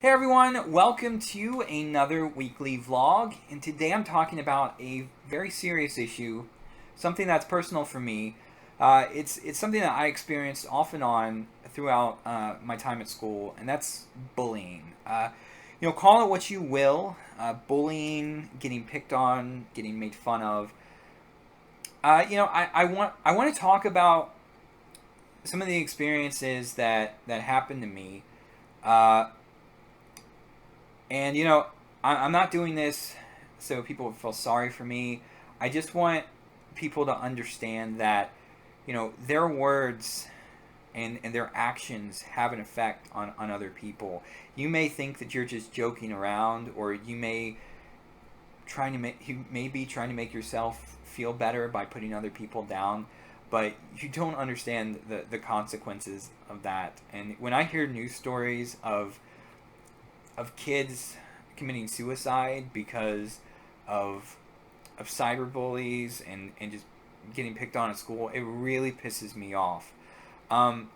Hey everyone, welcome to another weekly vlog, and today I'm talking about a very serious issue, something that's personal for me. It's something that I experienced off and on throughout my time at school, and that's bullying. Call it what you will, bullying, getting picked on, getting made fun of. I want to talk about some of the experiences that happened to me. Uh, And I'm not doing this so people feel sorry for me. I just want people to understand that their words and their actions have an effect on other people. You may think that you're just joking around, or you may be trying to make yourself feel better by putting other people down, but you don't understand the consequences of that. And when I hear news stories of kids committing suicide because of cyber bullies and just getting picked on at school, it really pisses me off. Um,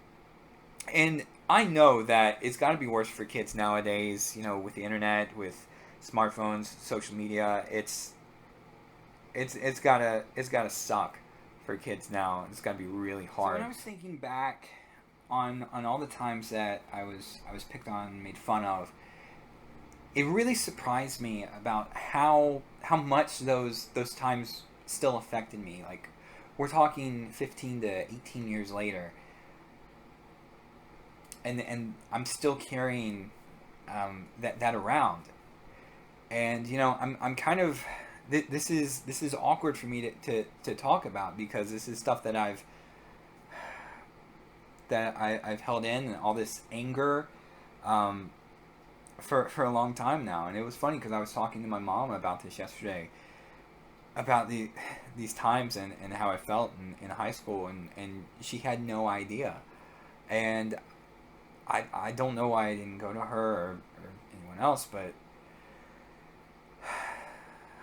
and I know that it's got to be worse for kids nowadays. With the internet, with smartphones, social media, it's gotta suck for kids now. It's gotta be really hard. So when I was thinking back on all the times that I was picked on, made fun of, it really surprised me about how much those times still affected me. Like, we're talking 15 to 18 years later, and I'm still carrying that around. And I'm kind of this is awkward for me to talk about, because this is stuff that I've held in, and all this anger. For a long time now. And it was funny because I was talking to my mom about this yesterday, about these times and how I felt in high school, and she had no idea. And I don't know why I didn't go to her or anyone else, but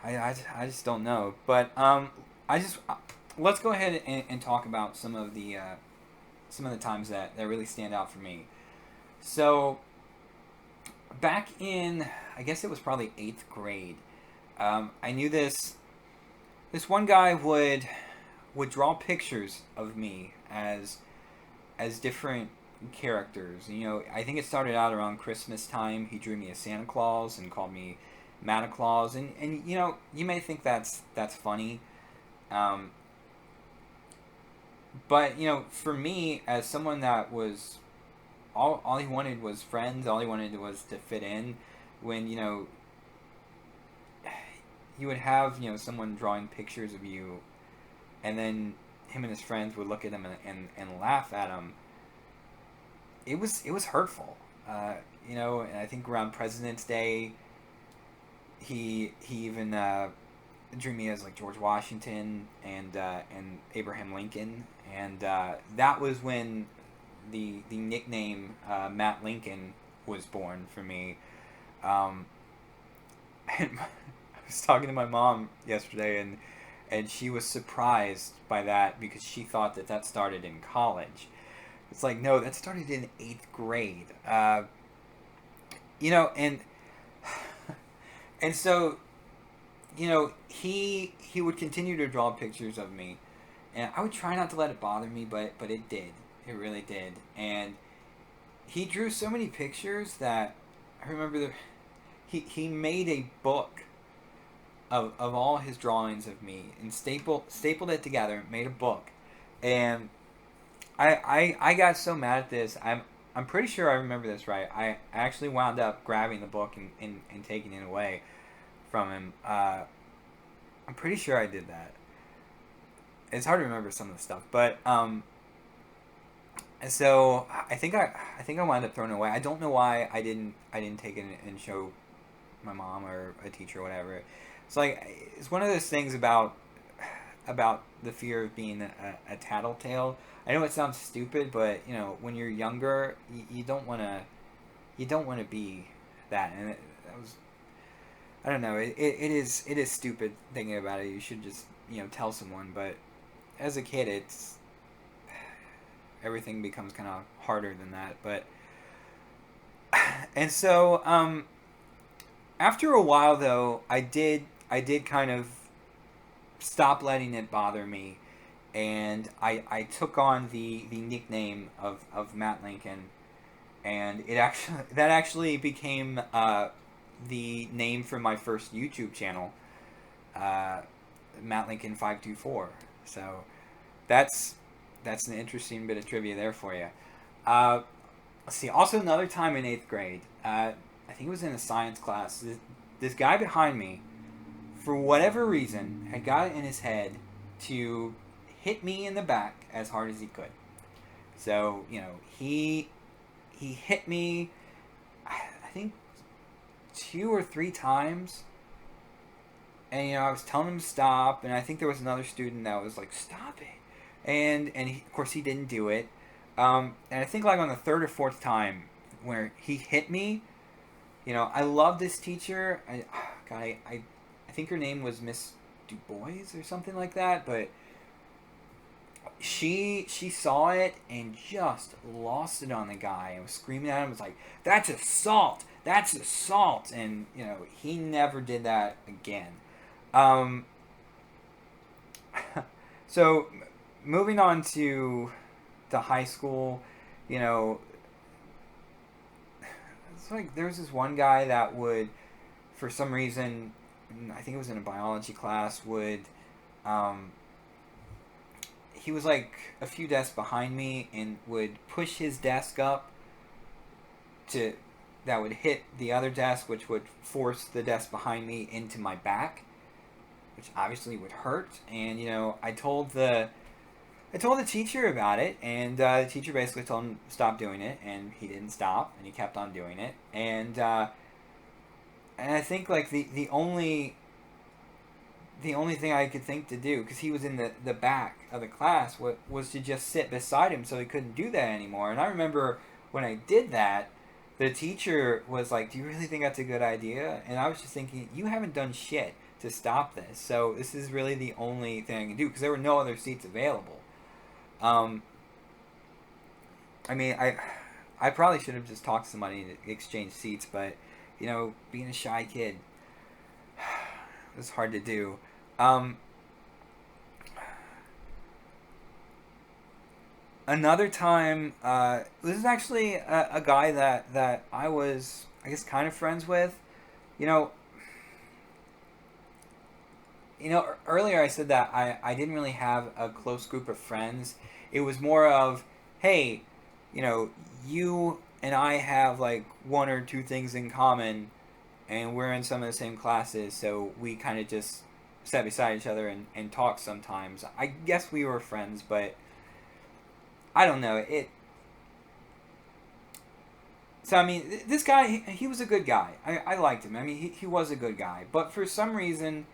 I just don't know. But I just let's go ahead and talk about some of the times that really stand out for me. So back in, I guess it was probably 8th grade, I knew this one guy would draw pictures of me as different characters. I think it started out around Christmas time. He drew me as Santa Claus and called me Manta Claus, and you may think that's funny, um, but for me, as someone that was, all he wanted was friends. All he wanted was to fit in. When you would have someone drawing pictures of you, and then him and his friends would look at him and laugh at him. It was hurtful. And I think around President's Day, he even drew me as like George Washington and Abraham Lincoln, and that was when the nickname Matt Lincoln was born for me. Um, and I was talking to my mom yesterday, and she was surprised by that, because she thought that started in college. It's like, no, that started in 8th grade. And and so he would continue to draw pictures of me, and I would try not to let it bother me, but it did. It really did. And he drew so many pictures that I remember he made a book of all his drawings of me, and stapled it together, made a book. And I got so mad at this. I'm pretty sure I remember this right. I actually wound up grabbing the book and taking it away from him. I'm pretty sure I did that. It's hard to remember some of the stuff, but and so I think I wound up throwing it away. I don't know why I didn't take it and show my mom or a teacher or whatever. It's one of those things about the fear of being a tattletale. I know it sounds stupid, but when you're younger, you don't want to be that. And that was, I don't know. It is stupid thinking about it. You should just tell someone. But as a kid, everything becomes kind of harder than that. But And so after a while, though, I did kind of stop letting it bother me, and I took on the nickname of Matt Lincoln, and it actually that actually became the name for my first YouTube channel, uh, Matt Lincoln 524. So that's that's an interesting bit of trivia there for you. Uh, let's see. Also, another time in eighth grade, I think it was in a science class. This guy behind me, for whatever reason, had got it in his head to hit me in the back as hard as he could. So he hit me, I think 2 or 3 times, and I was telling him to stop, and I think there was another student that was like, "Stop it," and of course he didn't do it. And I think like on the third or fourth time where he hit me, I love this teacher. God, I think her name was Miss Du Bois or something like that, but she saw it and just lost it on the guy and was screaming at him. Was like, "That's assault! That's assault!" And he never did that again. Um, so moving on to the high school, you know, it's like there was this one guy that would, for some reason, I think it was in a biology class, would he was like a few desks behind me and would push his desk up to that would hit the other desk, which would force the desk behind me into my back, which obviously would hurt. And I told the teacher about it, and the teacher basically told him to stop doing it, and he didn't stop, and he kept on doing it. And I think like the only thing I could think to do, because he was in the back of the class, was to just sit beside him so he couldn't do that anymore. And I remember when I did that, the teacher was like, "Do you really think that's a good idea?" And I was just thinking, you haven't done shit to stop this, so this is really the only thing I can do, because there were no other seats available. Um, I mean, I probably should have just talked to somebody to exchange seats, but being a shy kid, it's hard to do. Um, Another time, this is actually a guy that I was, I guess, kind of friends with. You know, earlier I said that I didn't really have a close group of friends. It was more of, hey, you and I have like one or two things in common, and we're in some of the same classes, so we kind of just sat beside each other and talk sometimes. I guess we were friends, but I don't know. So, I mean, this guy, he was a good guy. I liked him. I mean, he was a good guy. But for some reason,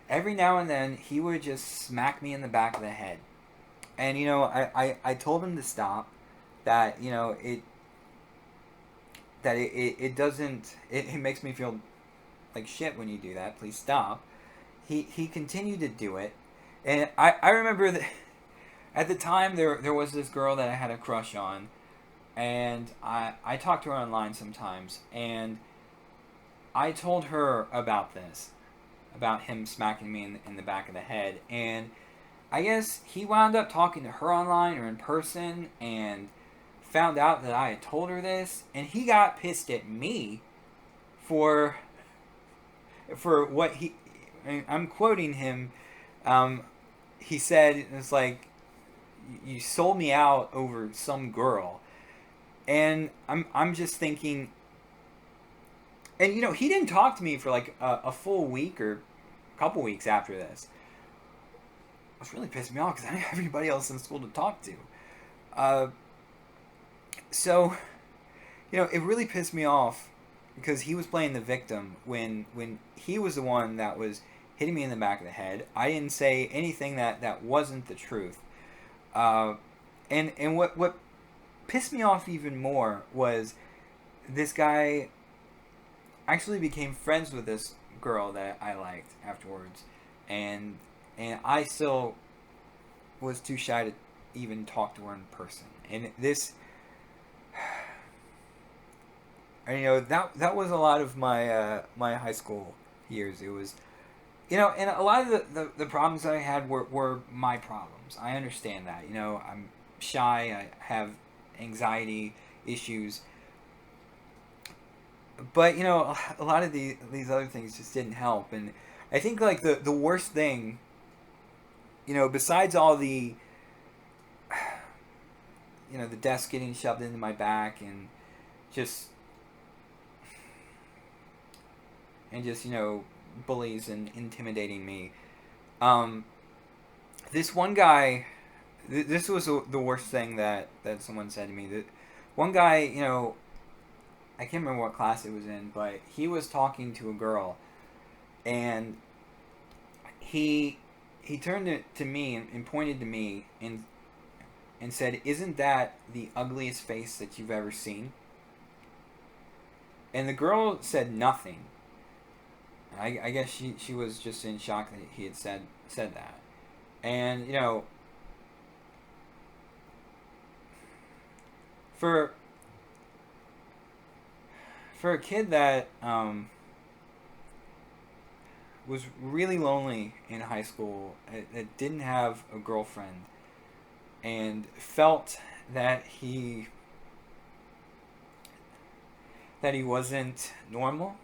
every now and then, he would just smack me in the back of the head. And, I told him to stop. That, it doesn't, it makes me feel like shit when you do that. Please stop. He continued to do it. And I remember that at the time, there was this girl that I had a crush on. And I talked to her online sometimes, and I told her about this, about him smacking me in the back of the head, and I guess he wound up talking to her online or in person, and found out that I had told her this, and he got pissed at me for what I'm quoting him. He said, it's like, "You sold me out over some girl." And I'm just thinking, and he didn't talk to me for like a full week or a couple weeks after this. It was really pissed me off because I didn't have anybody else in school to talk to. So it really pissed me off because he was playing the victim when he was the one that was hitting me in the back of the head. I didn't say anything that wasn't the truth. And what pissed me off even more was this guy actually became friends with this girl that I liked afterwards, and I still was too shy to even talk to her in person. And And, that was a lot of my high school years. It was, and a lot of the problems that I had were my problems. I understand that. I'm shy. I have anxiety issues. But a lot of these other things just didn't help. And I think like the worst thing, besides all the desk getting shoved into my back and just bullies and intimidating me. This one guy, this was the worst thing that someone said to me. That one guy, I can't remember what class it was in, but he was talking to a girl, and he turned it to me and pointed to me and said, "Isn't that the ugliest face that you've ever seen?" And the girl said nothing. I guess she was just in shock that he had said that. And for a kid that was really lonely in high school, that didn't have a girlfriend, and felt that he wasn't normal,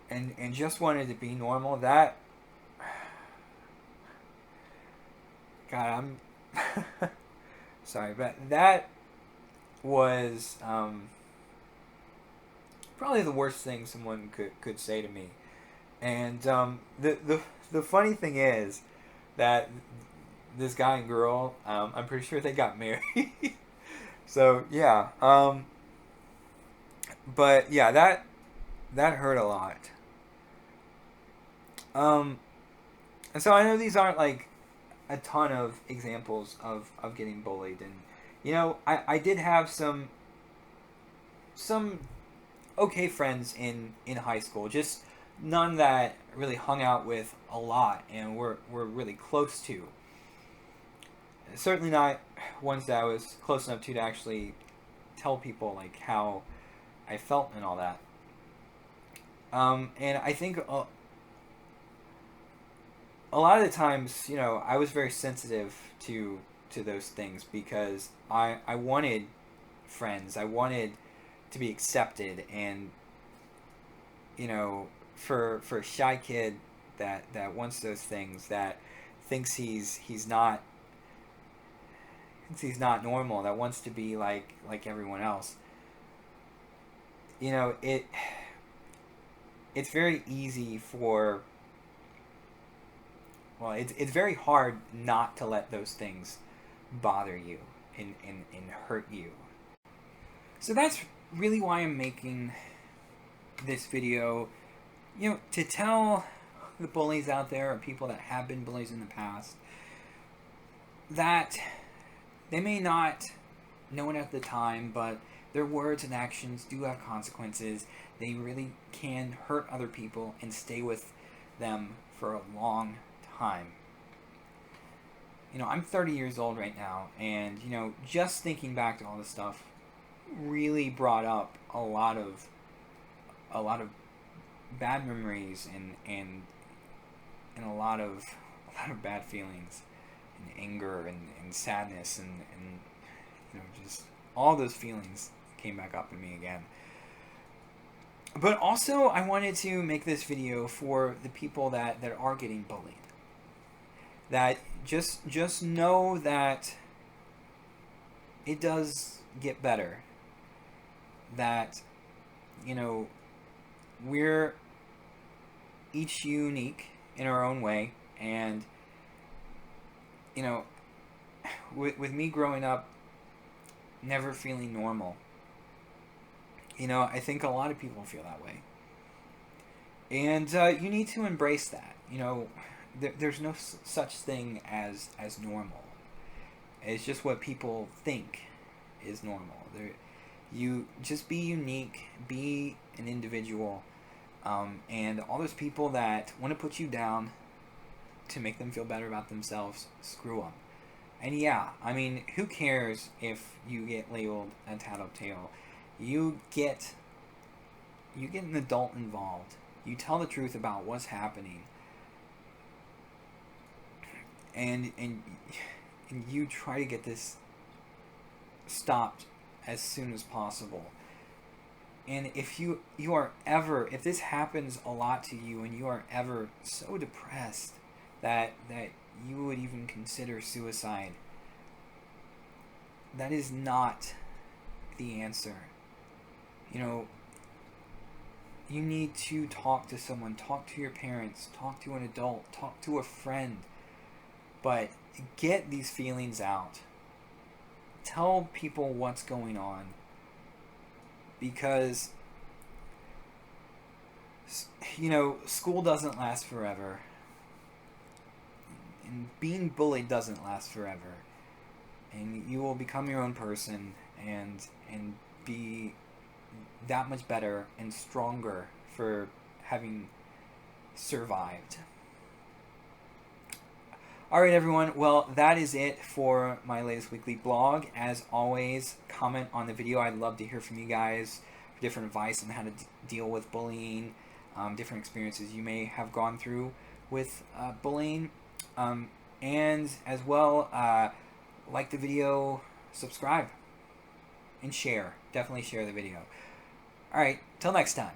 and just wanted to be normal, that, God, I'm sorry, but that was probably the worst thing someone could say to me. And the funny thing is that this guy and girl, I'm pretty sure they got married. So yeah, but yeah, that hurt a lot. And so I know these aren't like a ton of examples of getting bullied, and I did have some okay friends in high school, just none that really hung out with a lot and were really close to. Certainly not ones that I was close enough to actually tell people like how I felt and all that. And I think a lot of the times, I was very sensitive to those things because I wanted friends. I wanted to be accepted, and for a shy kid that wants those things, that thinks he's not normal, that wants to be like everyone else. It's very easy for, well, it's very hard not to let those things bother you and hurt you. So that's really why I'm making this video, to tell the bullies out there, or people that have been bullies in the past, that they may not know it at the time, but their words and actions do have consequences. They really can hurt other people and stay with them for a long time. I'm 30 years old right now, and just thinking back to all this stuff really brought up a lot of bad memories and a lot of bad feelings and anger and sadness and just all those feelings came back up in me again. But also, I wanted to make this video for the people that are getting bullied. That just know that it does get better. That, we're each unique in our own way. And, with me growing up never feeling normal, I think a lot of people feel that way. And you need to embrace that. There's no such thing as normal. It's just what people think is normal. You just be unique, be an individual, and all those people that want to put you down to make them feel better about themselves, screw them. And yeah, I mean, who cares if you get labeled a tattletale? You get an adult involved. You tell the truth about what's happening, and you try to get this stopped as soon as possible. And if if this happens a lot to you, and you are ever so depressed that you would even consider suicide, that is not the answer. You know, you need to talk to someone, talk to your parents, talk to an adult, talk to a friend, but get these feelings out. Tell people what's going on, because school doesn't last forever, and being bullied doesn't last forever, and you will become your own person and be that much better and stronger for having survived. Alright everyone, well that is it for my latest weekly blog. As always, comment on the video. I'd love to hear from you guys for different advice on how to deal with bullying, different experiences you may have gone through with bullying, and as well, like the video, subscribe, and share. Definitely share the video. Alright, till next time.